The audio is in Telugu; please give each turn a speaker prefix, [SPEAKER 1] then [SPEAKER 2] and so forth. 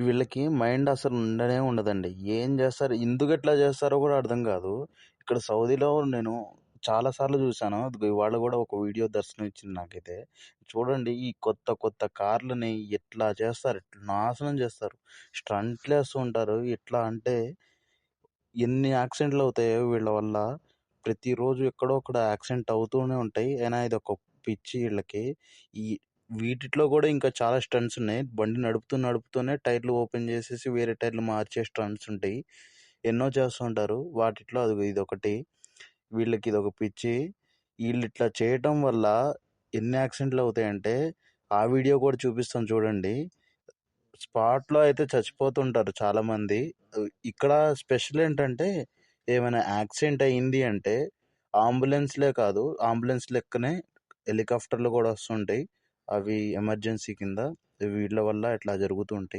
[SPEAKER 1] వీళ్ళకి మైండ్ అసలు ఉండనే ఉండదండి. ఏం జేస్తారు? ఎందుకట్లా జేస్తారో గూడా అర్థం గాదు. ఇక్కడ సౌదీలో నేను చాలా సార్లు జూసాను. అదిగో ఇవాళ గూడా ఒక వీడియో దర్శనం ఇచ్చింది నాకైతే. చూడండి ఈ కొత్త కొత్త కార్లని ఎట్లా చేస్తారు, ఎట్లా నాశనం జేస్తారు. స్టంట్‌లేస్తూ ఉంటారు. ఎట్లా అంటే ఎన్ని యాక్సిడెంట్‌లవుతాయో వీళ్ళ వల్ల. ప్రతిరోజు ఎక్కడో అక్కడ యాక్సిడెంట్ అవుతూనే ఉంటాయి. అయినా ఇదొక పిచ్చి ఈళ్ళకి. ఈ వీటిట్లో గూడా ఇంకా చాలా స్టంట్స్ ఉన్నాయి. బండి నడుపుతూనే టైర్‌లు ఓపెన్ జేసేసి వేరే టైర్‌లు మార్చే స్టంట్స్ ఉంటాయి. ఎన్నో చేస్తూ ఉంటారు. వాటిట్లో అదిగో ఇదొకటి. వీళ్ళకిదొక పిచ్చి. ఈళ్ళిట్లా చేయటం వల్ల ఎన్ని యాక్సిడెంట్‌లవుతాయంటే, ఆ వీడియో కూడా చూపిస్తాను చూడండి. స్పాట్‌లో అయితే చచ్చిపోతుంటారు చాలామంది. ఇక్కడ స్పెషల్ ఏంటంటే, ఏమైనా యాక్సిడెంట్ అయింది అంటే, అంబులెన్స్‌లే కాదు, అంబులెన్స్ లెక్కనే హెలికాప్టర్‌లు గూడా వస్తుంటాయి. అవి ఎమర్జెన్సీ కింద. వీళ్ళ వల్ల ఇట్లా జరుగుతూ ఉంటాయి.